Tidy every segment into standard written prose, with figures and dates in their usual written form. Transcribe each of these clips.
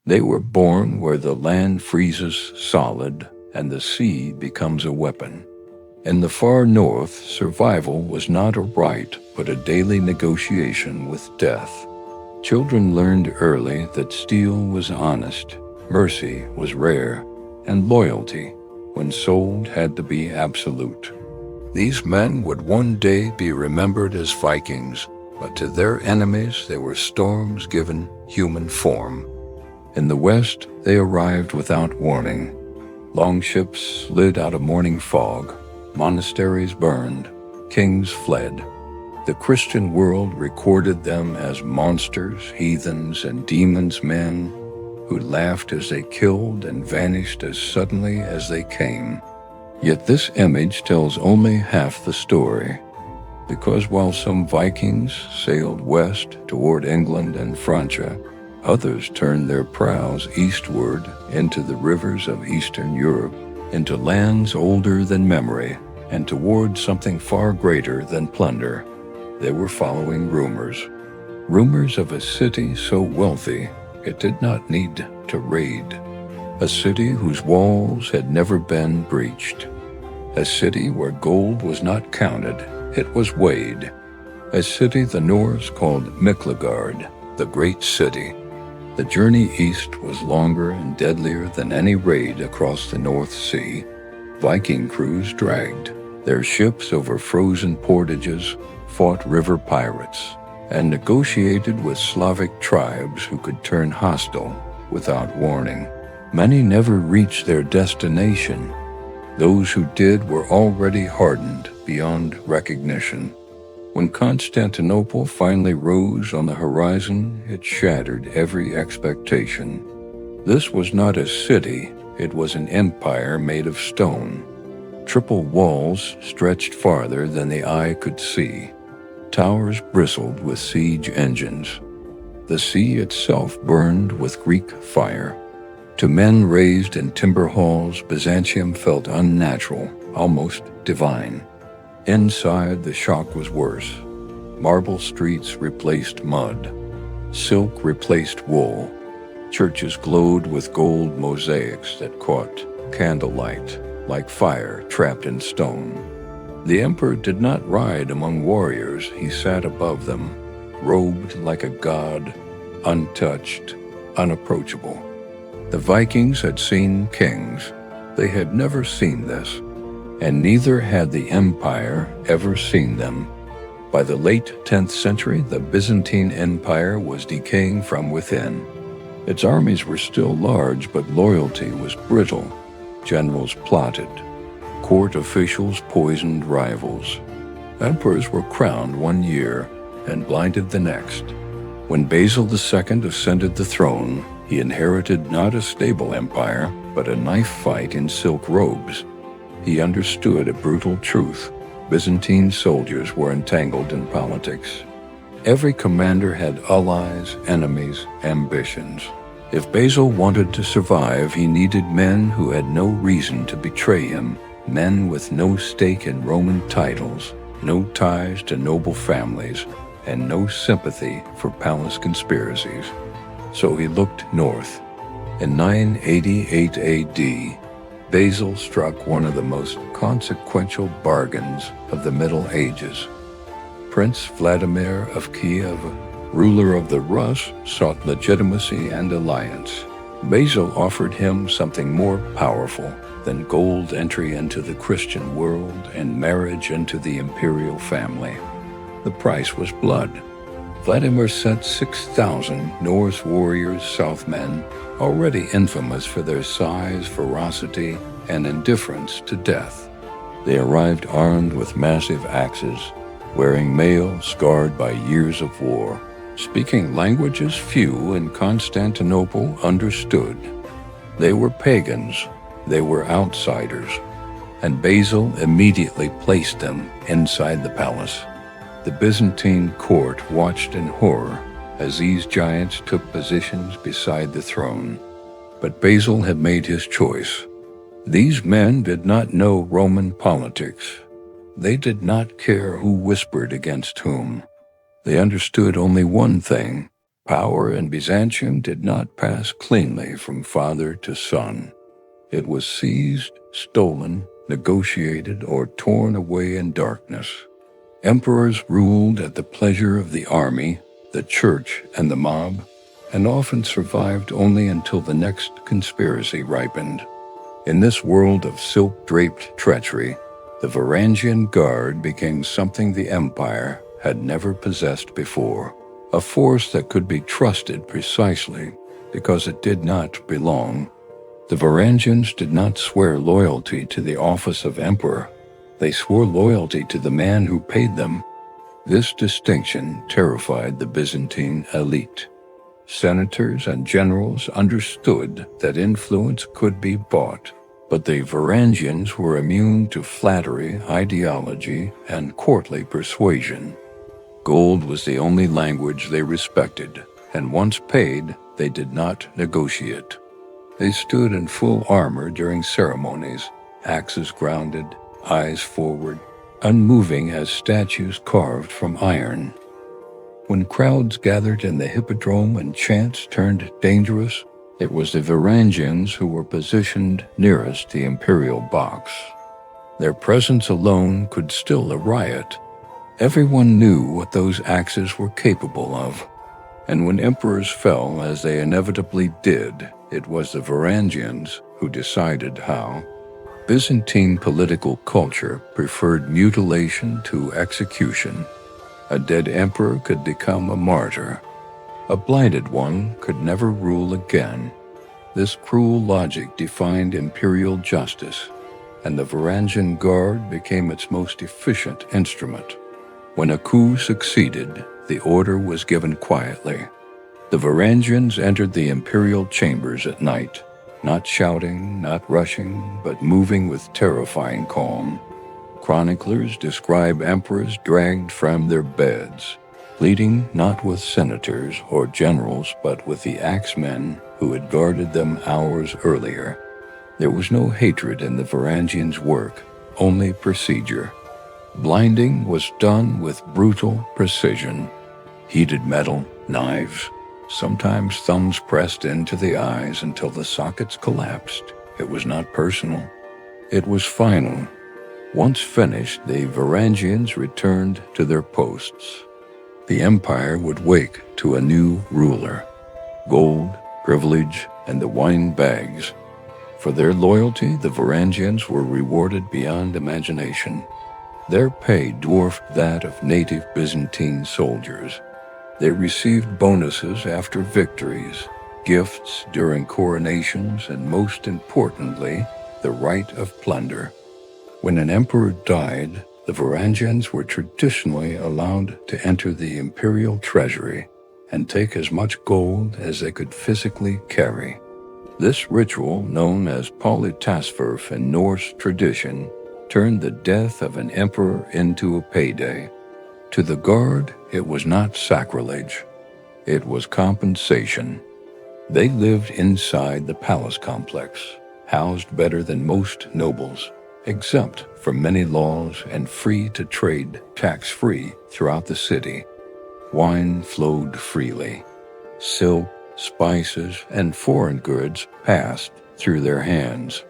They were born where the land freezes solid and the sea becomes a weapon. In the far north, survival was not a right, but a daily negotiation with death. Children learned early that steel was honest, mercy was rare, and loyalty, when sold, had to be absolute. These men would one day be remembered as Vikings, but to their enemies they were storms given human form. In the west, they arrived without warning. Longships slid out of morning fog, monasteries burned, kings fled. The Christian world recorded them as monsters, heathens, and demons men who laughed as they killed and vanished as suddenly as they came. Yet this image tells only half the story, because while some Vikings sailed west toward England and Francia, others turned their prows eastward into the rivers of Eastern Europe, into lands older than memory, and toward something far greater than plunder. They were following rumors of a city so wealthy it did not need to raid, a city whose walls had never been breached, a city where gold was not counted, it was weighed, a city the Norse called Miklagard, the Great City. The journey east was longer and deadlier than any raid across the North Sea. Viking crews dragged their ships over frozen portages, fought river pirates, and negotiated with Slavic tribes who could turn hostile without warning. Many never reached their destination. Those who did were already hardened beyond recognition. When Constantinople finally rose on the horizon, it shattered every expectation. This was not a city, it was an empire made of stone. Triple walls stretched farther than the eye could see. Towers bristled with siege engines. The sea itself burned with Greek fire. To men raised in timber halls, Byzantium felt unnatural, almost divine. Inside, the shock was worse. Marble streets replaced mud. Silk replaced wool. Churches glowed with gold mosaics that caught candlelight, like fire trapped in stone. The emperor did not ride among warriors, he sat above them, robed like a god, untouched, unapproachable. The Vikings had seen kings. They had never seen this, and neither had the empire ever seen them. By the late 10th century, the Byzantine Empire was decaying from within. Its armies were still large, but loyalty was brittle. Generals plotted. Court officials poisoned rivals. Emperors were crowned one year and blinded the next. When Basil II ascended the throne, he inherited not a stable empire, but a knife fight in silk robes. He understood a brutal truth. Byzantine soldiers were entangled in politics. Every commander had allies, enemies, ambitions. If Basil wanted to survive, he needed men who had no reason to betray him, men with no stake in Roman titles, no ties to noble families, and no sympathy for palace conspiracies. So he looked north. In 988 AD, Basil struck one of the most consequential bargains of the Middle Ages. Prince Vladimir of Kiev, ruler of the Rus, sought legitimacy and alliance. Basil offered him something more powerful than gold entry into the Christian world and marriage into the imperial family. The price was blood. Vladimir sent 6,000 Norse warriors, Southmen, already infamous for their size, ferocity, and indifference to death. They arrived armed with massive axes, wearing mail scarred by years of war, speaking languages few in Constantinople understood. They were pagans, they were outsiders, and Basil immediately placed them inside the palace. The Byzantine court watched in horror as these giants took positions beside the throne. But Basil had made his choice. These men did not know Roman politics. They did not care who whispered against whom. They understood only one thing: Power in Byzantium did not pass cleanly from father to son. It was seized, stolen, negotiated, or torn away in darkness. Emperors ruled at the pleasure of the army, the church, and the mob, and often survived only until the next conspiracy ripened. In this world of silk-draped treachery, the Varangian Guard became something the empire had never possessed before, a force that could be trusted precisely because it did not belong. The Varangians did not swear loyalty to the office of emperor. They swore loyalty to the man who paid them. This distinction terrified the Byzantine elite. Senators and generals understood that influence could be bought, but the Varangians were immune to flattery, ideology, and courtly persuasion. Gold was the only language they respected, and once paid, they did not negotiate. They stood in full armor during ceremonies, axes grounded, eyes forward, unmoving as statues carved from iron. When crowds gathered in the hippodrome and chants turned dangerous, it was the Varangians who were positioned nearest the imperial box. Their presence alone could still a riot. Everyone knew what those axes were capable of, and when emperors fell, as they inevitably did, it was the Varangians who decided how. Byzantine political culture preferred mutilation to execution. A dead emperor could become a martyr. A blighted one could never rule again. This cruel logic defined imperial justice, and the Varangian Guard became its most efficient instrument. When a coup succeeded, the order was given quietly. The Varangians entered the imperial chambers at night, not shouting, not rushing, but moving with terrifying calm. Chroniclers describe emperors dragged from their beds, pleading not with senators or generals, but with the axemen who had guarded them hours earlier. There was no hatred in the Varangians' work, only procedure. Blinding was done with brutal precision. Heated metal, knives, sometimes thumbs pressed into the eyes until the sockets collapsed. It was not personal. It was final. Once finished, the Varangians returned to their posts. The empire would wake to a new ruler. Gold, privilege, and the wine bags. For their loyalty, the Varangians were rewarded beyond imagination. Their pay dwarfed that of native Byzantine soldiers. They received bonuses after victories, gifts during coronations, and most importantly, the right of plunder. When an emperor died, the Varangians were traditionally allowed to enter the imperial treasury and take as much gold as they could physically carry. This ritual, known as polytasverf in Norse tradition, turned the death of an emperor into a payday. To the Guard, it was not sacrilege. It was compensation. They lived inside the palace complex, housed better than most nobles, exempt from many laws and free to trade tax-free throughout the city. Wine flowed freely. Silk, spices, and foreign goods passed through their hands.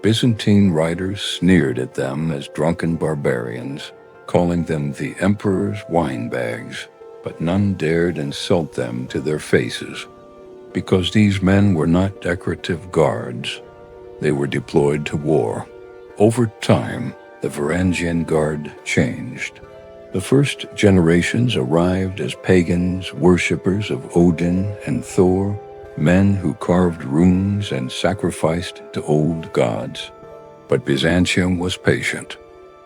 Byzantine writers sneered at them as drunken barbarians, calling them the emperor's wine bags, but none dared insult them to their faces, because these men were not decorative guards. They were deployed to war. Over time, the Varangian Guard changed. The first generations arrived as pagans, worshippers of Odin and Thor, men who carved runes and sacrificed to old gods. But Byzantium was patient.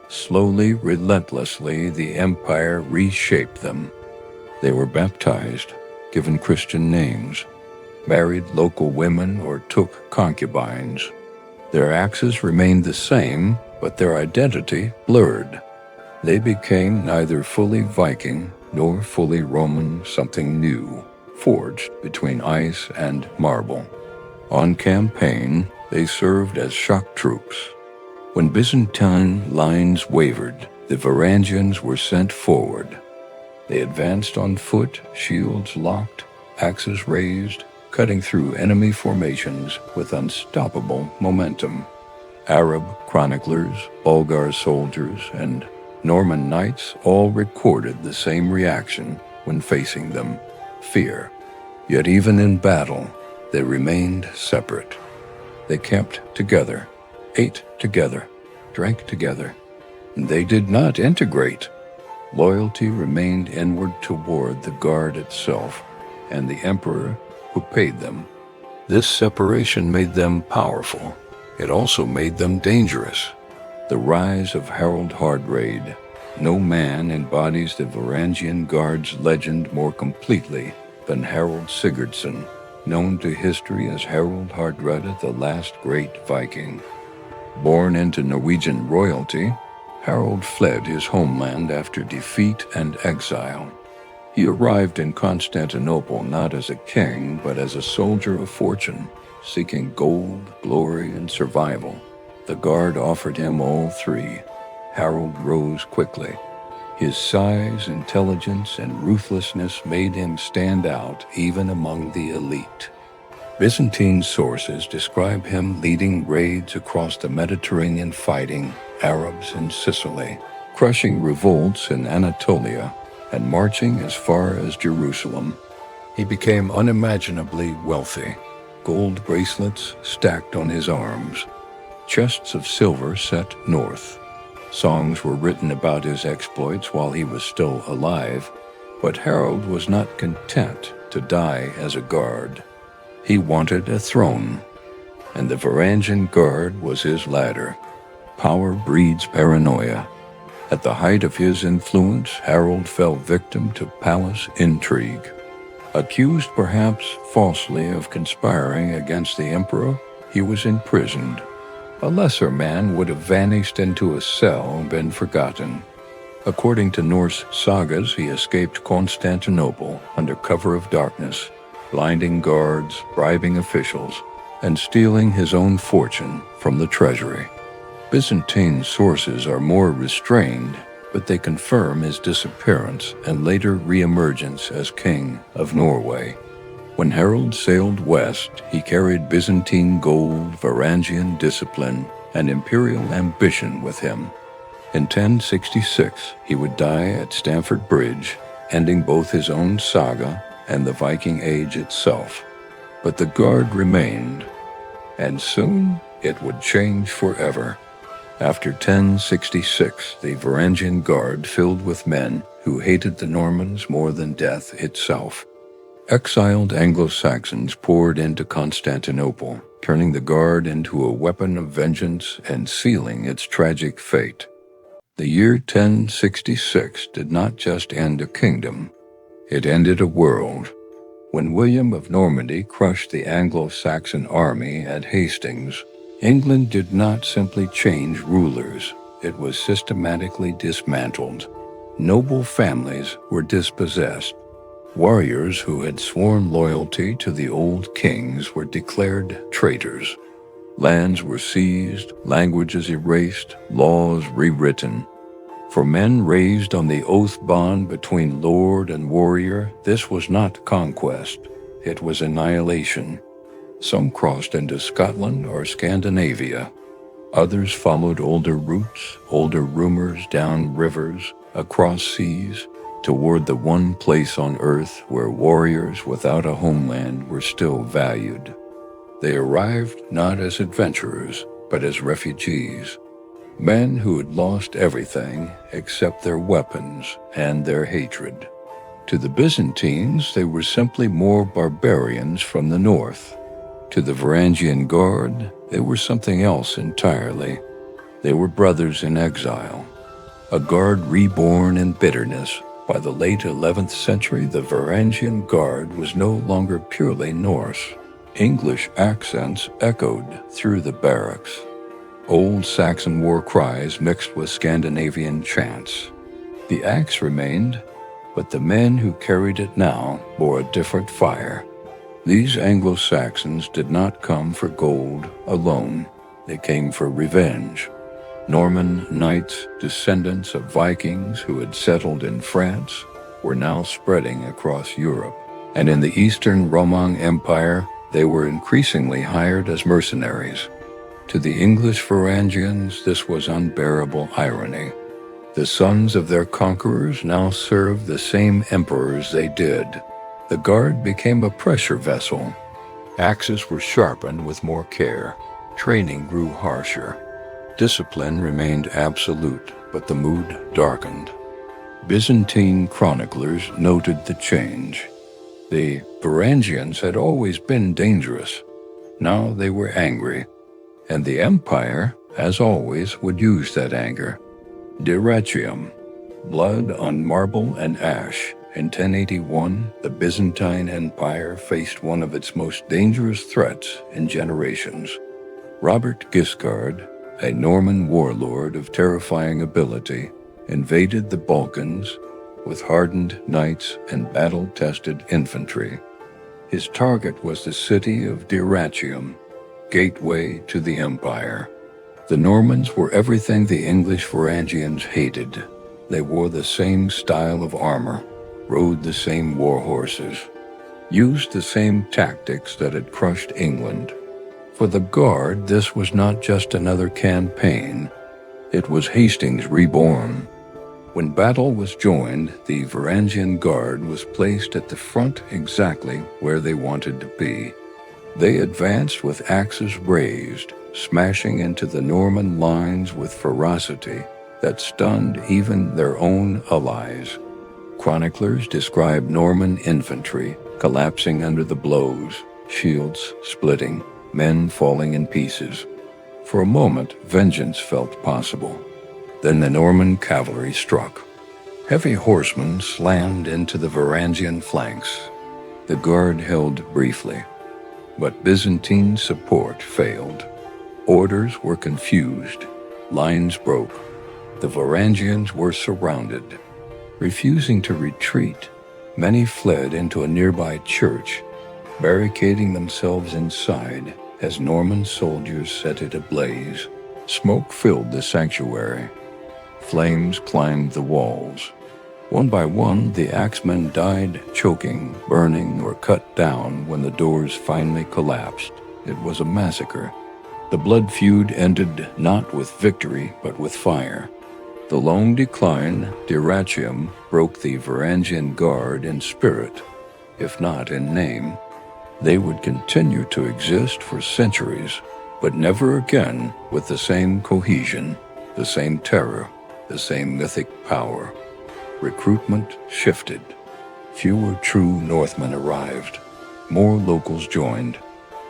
Slowly, relentlessly, the empire reshaped them. They were baptized, given Christian names, married local women, or took concubines. Their axes remained the same, but their identity blurred. They became neither fully Viking nor fully Roman, something new, forged between ice and marble. On campaign, they served as shock troops. When Byzantine lines wavered, the Varangians were sent forward. They advanced on foot, shields locked, axes raised, cutting through enemy formations with unstoppable momentum. Arab chroniclers, Bulgar soldiers, and Norman knights all recorded the same reaction when facing them: fear. Yet even in battle, they remained separate. They camped together, ate together, drank together, and they did not integrate. Loyalty remained inward toward the guard itself and the emperor who paid them. This separation made them powerful. It also made them dangerous. The rise of Harald Hardrada. No man embodies the Varangian Guard's legend more completely than Harald Sigurdsson, known to history as Harald Hardrada, the last great Viking. Born into Norwegian royalty, Harald fled his homeland after defeat and exile. He arrived in Constantinople not as a king, but as a soldier of fortune, seeking gold, glory, and survival. The guard offered him all three. Harald rose quickly. His size, intelligence, and ruthlessness made him stand out even among the elite. Byzantine sources describe him leading raids across the Mediterranean, fighting Arabs in Sicily, crushing revolts in Anatolia, and marching as far as Jerusalem. He became unimaginably wealthy. Gold bracelets stacked on his arms, chests of silver set north. Songs were written about his exploits while he was still alive, but Harald was not content to die as a guard. He wanted a throne, and the Varangian Guard was his ladder. Power breeds paranoia. At the height of his influence, Harald fell victim to palace intrigue. Accused perhaps falsely of conspiring against the emperor, he was imprisoned. A lesser man would have vanished into a cell and been forgotten. According to Norse sagas, he escaped Constantinople under cover of darkness, blinding guards, bribing officials, and stealing his own fortune from the treasury. Byzantine sources are more restrained, but they confirm his disappearance and later reemergence as King of Norway. When Harald sailed west, he carried Byzantine gold, Varangian discipline, and imperial ambition with him. In 1066, he would die at Stamford Bridge, ending both his own saga and the Viking Age itself. But the guard remained, and soon it would change forever. After 1066, the Varangian Guard filled with men who hated the Normans more than death itself. Exiled Anglo-Saxons poured into Constantinople, turning the Guard into a weapon of vengeance and sealing its tragic fate. The year 1066 did not just end a kingdom, it ended a world. When William of Normandy crushed the Anglo-Saxon army at Hastings, England did not simply change rulers, it was systematically dismantled. Noble families were dispossessed. Warriors who had sworn loyalty to the old kings were declared traitors. Lands were seized, languages erased, laws rewritten. For men raised on the oath bond between lord and warrior, this was not conquest, it was annihilation. Some crossed into Scotland or Scandinavia. Others followed older routes, older rumors down rivers, across seas, toward the one place on earth where warriors without a homeland were still valued. They arrived not as adventurers, but as refugees. Men who had lost everything except their weapons and their hatred. To the Byzantines, they were simply more barbarians from the north. To the Varangian Guard, they were something else entirely. They were brothers in exile. A guard reborn in bitterness. By the late 11th century, the Varangian Guard was no longer purely Norse. English accents echoed through the barracks. Old Saxon war cries mixed with Scandinavian chants. The axe remained, but the men who carried it now bore a different fire. These Anglo-Saxons did not come for gold alone. They came for revenge. Norman knights, descendants of Vikings who had settled in France, were now spreading across Europe. And in the Eastern Roman Empire, they were increasingly hired as mercenaries. To the English Varangians, this was unbearable irony. The sons of their conquerors now served the same emperors they did. The guard became a pressure vessel. Axes were sharpened with more care. Training grew harsher. Discipline remained absolute, but the mood darkened. Byzantine chroniclers noted the change. The Varangians had always been dangerous. Now they were angry, and the empire, as always, would use that anger. Dyrrhachium, blood on marble and ash. In 1081, the Byzantine Empire faced one of its most dangerous threats in generations. Robert Guiscard, a Norman warlord of terrifying ability, invaded the Balkans with hardened knights and battle-tested infantry. His target was the city of Dyrrhachium, gateway to the empire. The Normans were everything the English Varangians hated. They wore the same style of armor, rode the same war horses, used the same tactics that had crushed England. For the Guard, this was not just another campaign. It was Hastings reborn. When battle was joined, the Varangian Guard was placed at the front exactly where they wanted to be. They advanced with axes raised, smashing into the Norman lines with ferocity that stunned even their own allies. Chroniclers describe Norman infantry collapsing under the blows, shields splitting, men falling in pieces. For a moment, vengeance felt possible. Then the Norman cavalry struck. Heavy horsemen slammed into the Varangian flanks. The Guard held briefly, but Byzantine support failed. Orders were confused. Lines broke. The Varangians were surrounded. Refusing to retreat, many fled into a nearby church, barricading themselves inside as Norman soldiers set it ablaze. Smoke filled the sanctuary. Flames climbed the walls. One by one, the axemen died choking, burning, or cut down when the doors finally collapsed. It was a massacre. The blood feud ended not with victory, but with fire. The long decline, Dyrrhachium, broke the Varangian Guard in spirit, if not in name. They would continue to exist for centuries, but never again with the same cohesion, the same terror, the same mythic power. Recruitment shifted. Fewer true Northmen arrived. More locals joined.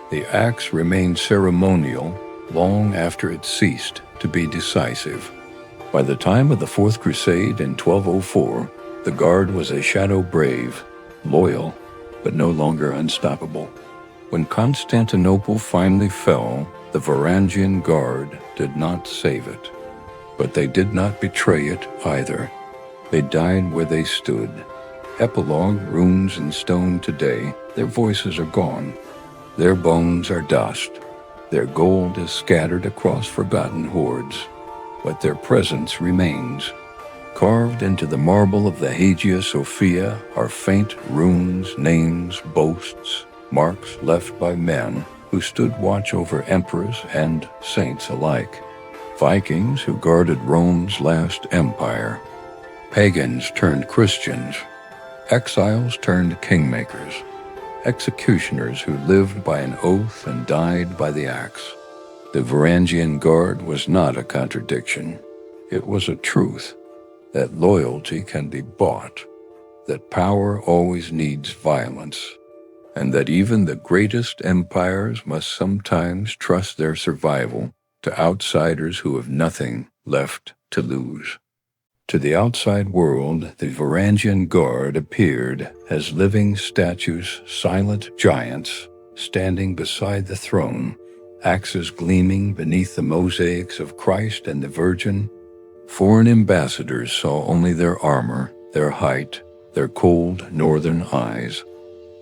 The axe remained ceremonial long after it ceased to be decisive. By the time of the Fourth Crusade in 1204, the Guard was a shadow brave, loyal, but no longer unstoppable. When Constantinople finally fell, the Varangian Guard did not save it. But they did not betray it either. They died where they stood. Epilogue runes in stone today, their voices are gone. Their bones are dust. Their gold is scattered across forgotten hordes. But their presence remains. Carved into the marble of the Hagia Sophia are faint runes, names, boasts, marks left by men who stood watch over emperors and saints alike. Vikings who guarded Rome's last empire. Pagans turned Christians. Exiles turned kingmakers. Executioners who lived by an oath and died by the axe. The Varangian Guard was not a contradiction. It was a truth. That loyalty can be bought, that power always needs violence, and that even the greatest empires must sometimes trust their survival to outsiders who have nothing left to lose. To the outside world, the Varangian Guard appeared as living statues, silent giants, standing beside the throne, axes gleaming beneath the mosaics of Christ and the Virgin. Foreign ambassadors saw only their armor, their height, their cold northern eyes.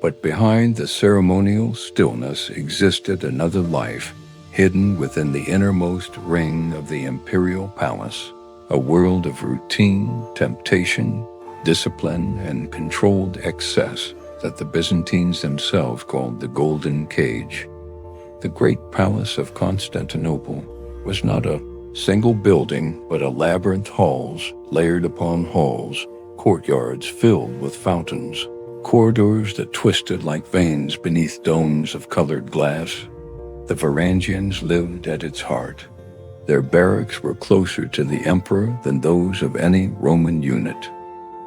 But behind the ceremonial stillness existed another life, hidden within the innermost ring of the imperial palace, a world of routine, temptation, discipline, and controlled excess. that the Byzantines themselves called the Golden Cage. The great palace of Constantinople was not a single building, but a labyrinth halls layered upon halls, courtyards filled with fountains, corridors that twisted like veins beneath domes of colored glass. The Varangians lived at its heart. Their barracks were closer to the emperor than those of any Roman unit.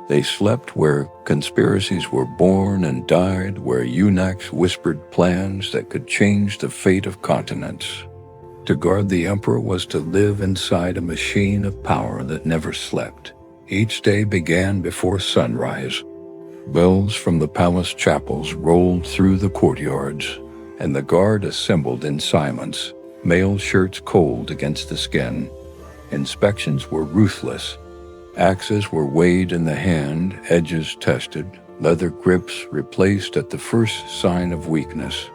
They slept where conspiracies were born and died where eunuchs whispered plans that could change the fate of continents. To guard the emperor was to live inside a machine of power that never slept. Each day began before sunrise. Bells from the palace chapels rolled through the courtyards, and the guard assembled in silence, mail shirts cold against the skin. Inspections were ruthless. Axes were weighed in the hand, edges tested, leather grips replaced at the first sign of weakness.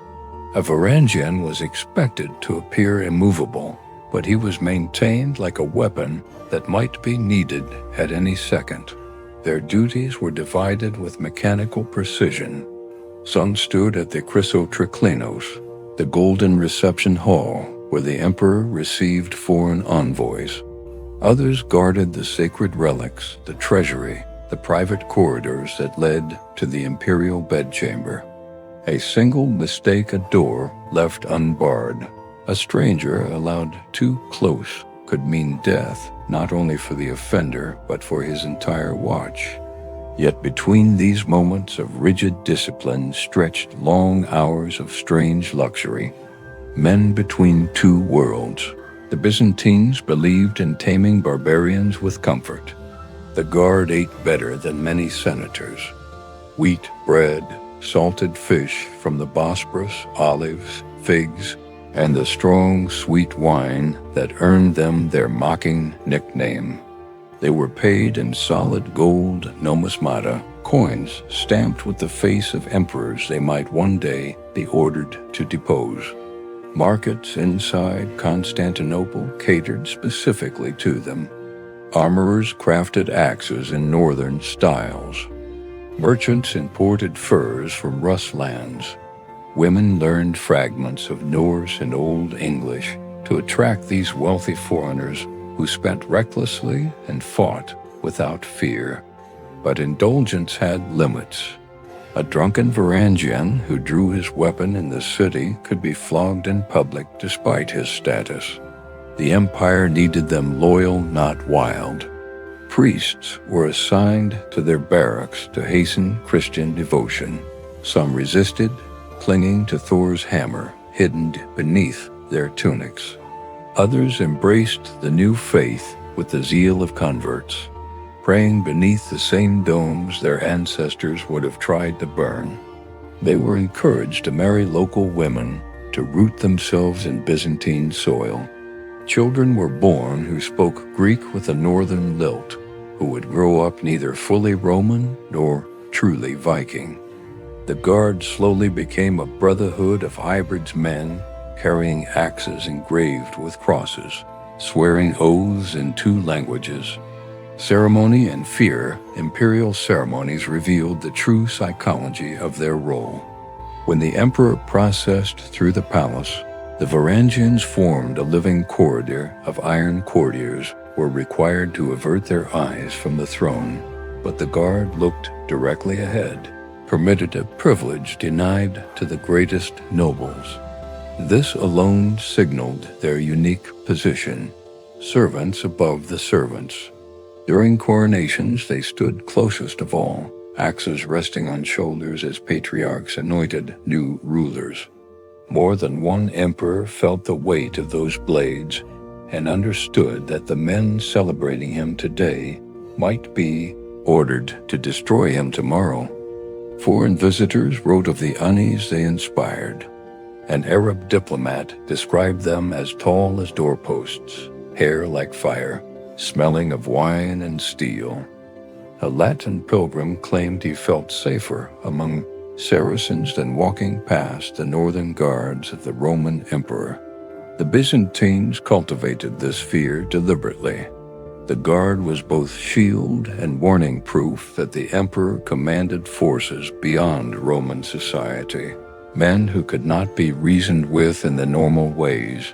A Varangian was expected to appear immovable, but he was maintained like a weapon that might be needed at any second. Their duties were divided with mechanical precision. Some stood at the Chrysotriclinos, the golden reception hall where the emperor received foreign envoys. Others guarded the sacred relics, the treasury, the private corridors that led to the imperial bedchamber. A single mistake, a door left unbarred, a stranger allowed too close, could mean death, not only for the offender, but for his entire watch. Yet between these moments of rigid discipline stretched long hours of strange luxury. Men between two worlds. The Byzantines believed in taming barbarians with comfort. The guard ate better than many senators. Wheat bread, salted fish from the Bosporus, olives, figs, and the strong, sweet wine that earned them their mocking nickname. They were paid in solid gold numismata, coins stamped with the face of emperors they might one day be ordered to depose. Markets inside Constantinople catered specifically to them. Armorers crafted axes in northern styles. Merchants imported furs from Rus lands. Women learned fragments of Norse and Old English to attract these wealthy foreigners who spent recklessly and fought without fear. But indulgence had limits. A drunken Varangian who drew his weapon in the city could be flogged in public despite his status. The empire needed them loyal, not wild. Priests were assigned to their barracks to hasten Christian devotion. Some resisted, clinging to Thor's hammer hidden beneath their tunics. Others embraced the new faith with the zeal of converts, praying beneath the same domes their ancestors would have tried to burn. They were encouraged to marry local women, to root themselves in Byzantine soil. Children were born who spoke Greek with a northern lilt, who would grow up neither fully Roman nor truly Viking. The Guard slowly became a brotherhood of hybrids men, carrying axes engraved with crosses, swearing oaths in 2 languages. Ceremony and fear, imperial ceremonies revealed the true psychology of their role. When the emperor processed through the palace, the Varangians formed a living corridor of iron courtiers were required to avert their eyes from the throne, but the guard looked directly ahead, permitted a privilege denied to the greatest nobles. This alone signaled their unique position, servants above the servants. During coronations, they stood closest of all, axes resting on shoulders as patriarchs anointed new rulers. More than one emperor felt the weight of those blades and understood that the men celebrating him today might be ordered to destroy him tomorrow. Foreign visitors wrote of the unease they inspired. An Arab diplomat described them as tall as doorposts, hair like fire, smelling of wine and steel. A Latin pilgrim claimed he felt safer among Saracens than walking past the northern guards of the Roman emperor. The Byzantines cultivated this fear deliberately. The guard was both shield and warning proof that the emperor commanded forces beyond Roman society, men who could not be reasoned with in the normal ways.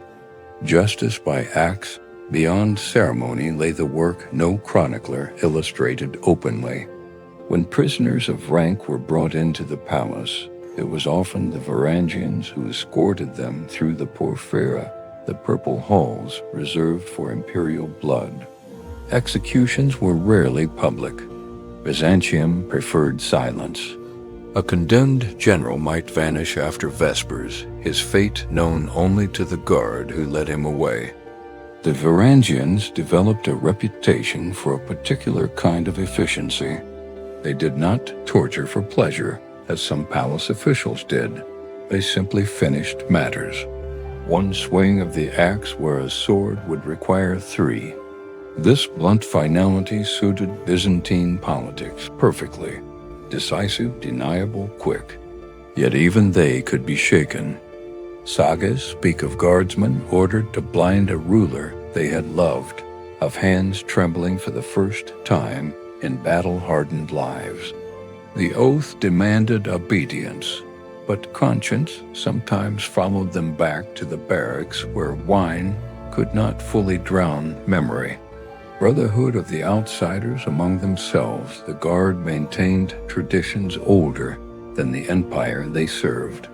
Justice by acts beyond ceremony lay the work no chronicler illustrated openly. When prisoners of rank were brought into the palace, it was often the Varangians who escorted them through the porphyra, the purple halls reserved for imperial blood. Executions were rarely public. Byzantium preferred silence. A condemned general might vanish after vespers, his fate known only to the guard who led him away. The Varangians developed a reputation for a particular kind of efficiency. They did not torture for pleasure, as some palace officials did. They simply finished matters. One swing of the axe where a sword would require 3. This blunt finality suited Byzantine politics perfectly. Decisive, deniable, quick. Yet even they could be shaken. Sagas speak of guardsmen ordered to blind a ruler they had loved, of hands trembling for the first time in battle-hardened lives. The oath demanded obedience, but conscience sometimes followed them back to the barracks where wine could not fully drown memory. Brotherhood of the outsiders among themselves, the guard maintained traditions older than the empire they served.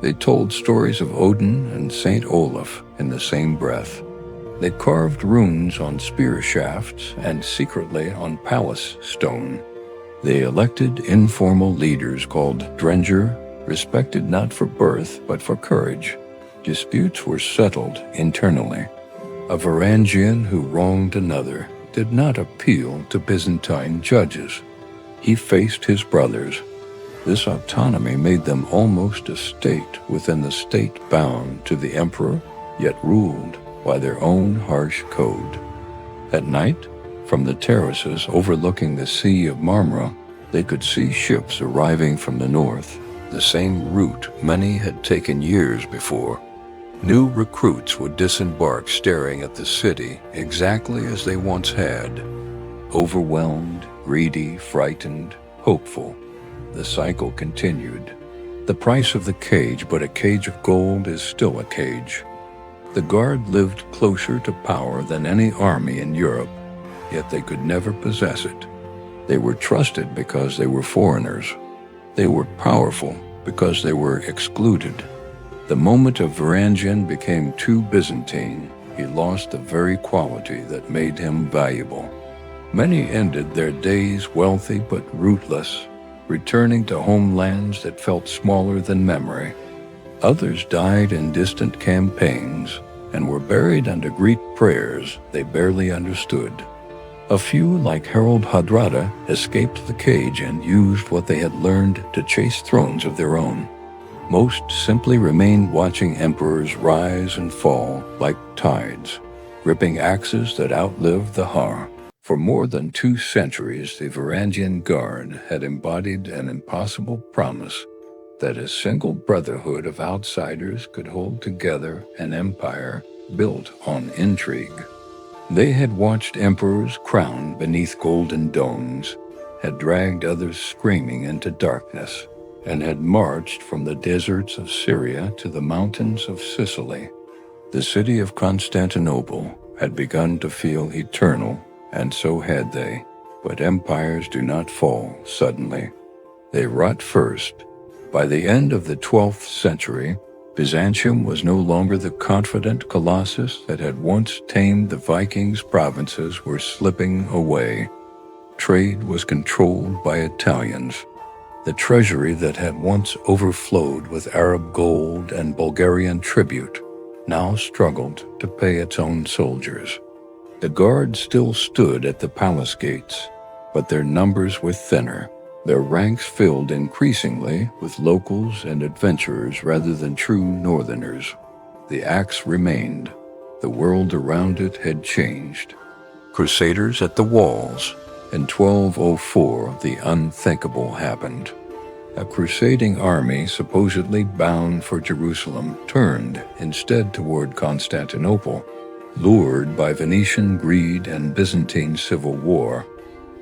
They told stories of Odin and Saint Olaf in the same breath. They carved runes on spear shafts and secretly on palace stone. They elected informal leaders called Drenger, respected not for birth but for courage. Disputes were settled internally. A Varangian who wronged another did not appeal to Byzantine judges. He faced his brothers. This autonomy made them almost a state within the state bound to the emperor, yet ruled by their own harsh code. At night, from the terraces overlooking the Sea of Marmara, they could see ships arriving from the north, the same route many had taken years before. New recruits would disembark staring at the city exactly as they once had. Overwhelmed, greedy, frightened, hopeful. The cycle continued. The price of the cage, but a cage of gold is still a cage. The guard lived closer to power than any army in Europe, yet they could never possess it. They were trusted because they were foreigners. They were powerful because they were excluded. The moment a Varangian became too Byzantine, he lost the very quality that made him valuable. Many ended their days wealthy but rootless, returning to homelands that felt smaller than memory. Others died in distant campaigns and were buried under Greek prayers they barely understood. A few, like Harald Hardrada, escaped the cage and used what they had learned to chase thrones of their own. Most simply remained watching emperors rise and fall like tides, gripping axes that outlived the Har. For more than 2 centuries, the Varangian Guard had embodied an impossible promise that a single brotherhood of outsiders could hold together an empire built on intrigue. They had watched emperors crowned beneath golden domes, had dragged others screaming into darkness, and had marched from the deserts of Syria to the mountains of Sicily. The city of Constantinople had begun to feel eternal, and so had they. But empires do not fall suddenly. They rot first. By the end of the 12th century, Byzantium was no longer the confident colossus that had once tamed the Vikings. Provinces were slipping away. Trade was controlled by Italians. The treasury that had once overflowed with Arab gold and Bulgarian tribute now struggled to pay its own soldiers. The guard still stood at the palace gates, but their numbers were thinner, their ranks filled increasingly with locals and adventurers rather than true northerners. The axe remained. The world around it had changed. Crusaders at the walls. In 1204, the unthinkable happened. A crusading army supposedly bound for Jerusalem turned instead toward Constantinople. Lured by Venetian greed and Byzantine civil war,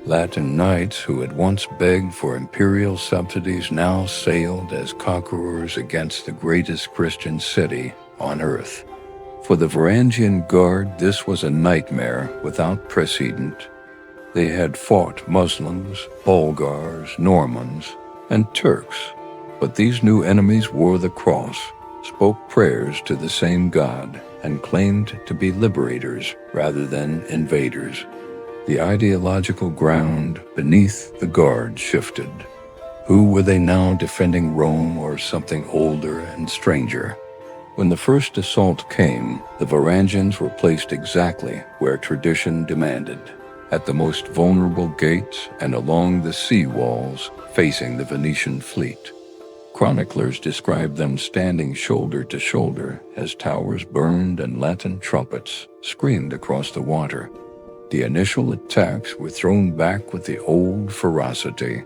Latin knights who had once begged for imperial subsidies now sailed as conquerors against the greatest Christian city on earth. For the Varangian Guard, this was a nightmare without precedent. They had fought Muslims, Bulgars, Normans, and Turks, but these new enemies wore the cross, spoke prayers to the same God, and claimed to be liberators rather than invaders. The ideological ground beneath the Guard shifted. Who were they now defending, Rome or something older and stranger? When the first assault came, the Varangians were placed exactly where tradition demanded, at the most vulnerable gates and along the sea walls facing the Venetian fleet. Chroniclers describe them standing shoulder to shoulder as towers burned and Latin trumpets screamed across the water. The initial attacks were thrown back with the old ferocity.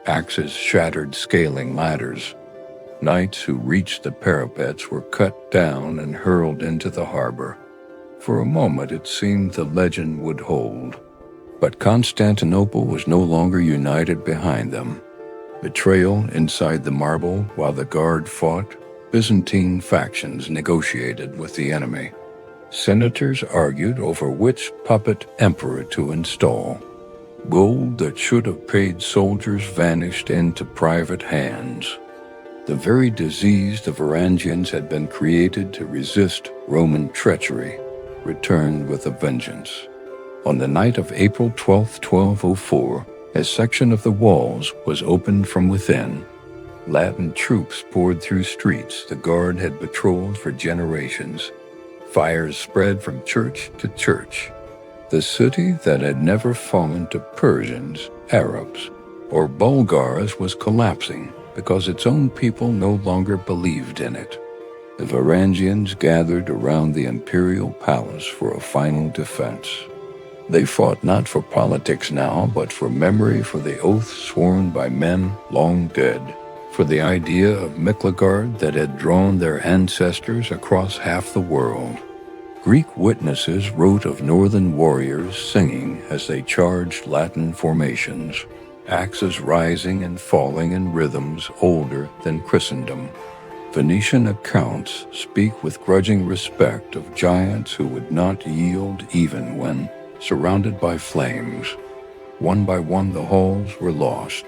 Axes shattered scaling ladders. Knights who reached the parapets were cut down and hurled into the harbor. For a moment it seemed the legend would hold. But Constantinople was no longer united behind them. Betrayal inside the marble while the Guard fought, Byzantine factions negotiated with the enemy. Senators argued over which puppet emperor to install. Gold that should have paid soldiers vanished into private hands. The very disease the Varangians had been created to resist Roman treachery returned with a vengeance. On the night of April 12, 1204, a section of the walls was opened from within. Latin troops poured through streets the Guard had patrolled for generations. Fires spread from church to church. The city that had never fallen to Persians, Arabs, or Bulgars was collapsing because its own people no longer believed in it. The Varangians gathered around the imperial palace for a final defense. They fought not for politics now, but for memory, for the oath sworn by men long dead, for the idea of Miklagard that had drawn their ancestors across half the world. Greek witnesses wrote of northern warriors singing as they charged Latin formations, axes rising and falling in rhythms older than Christendom. Venetian accounts speak with grudging respect of giants who would not yield even when surrounded by flames. One by one the halls were lost.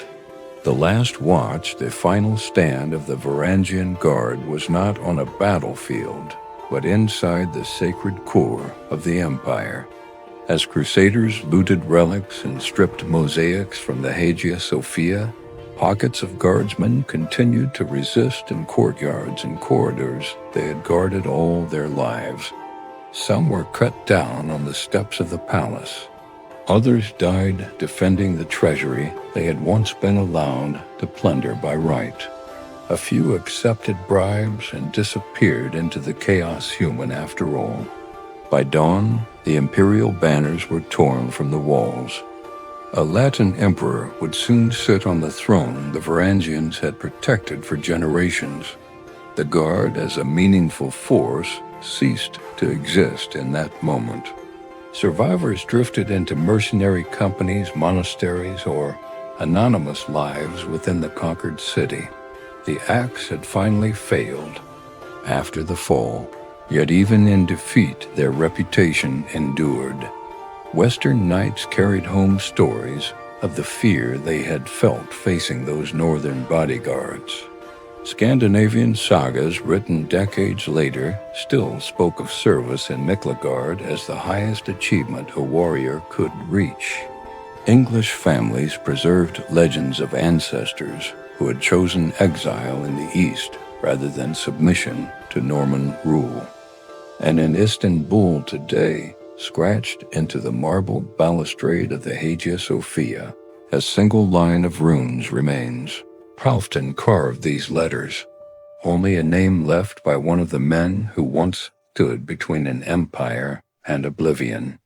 The last watch, the final stand of the Varangian Guard, was not on a battlefield, but inside the sacred core of the empire. As crusaders looted relics and stripped mosaics from the Hagia Sophia, pockets of guardsmen continued to resist in courtyards and corridors they had guarded all their lives. Some were cut down on the steps of the palace. Others died defending the treasury they had once been allowed to plunder by right. A few accepted bribes and disappeared into the chaos human after all. By dawn, the imperial banners were torn from the walls. A Latin emperor would soon sit on the throne the Varangians had protected for generations. The Guard, as a meaningful force, ceased to exist in that moment. Survivors drifted into mercenary companies, monasteries, or anonymous lives within the conquered city. The axe had finally failed after the fall, yet even in defeat their reputation endured. Western knights carried home stories of the fear they had felt facing those northern bodyguards. Scandinavian sagas written decades later still spoke of service in Miklagard as the highest achievement a warrior could reach. English families preserved legends of ancestors who had chosen exile in the East rather than submission to Norman rule. And in Istanbul today, scratched into the marble balustrade of the Hagia Sophia, a single line of runes remains. Palfton carved these letters, only a name left by one of the men who once stood between an empire and oblivion.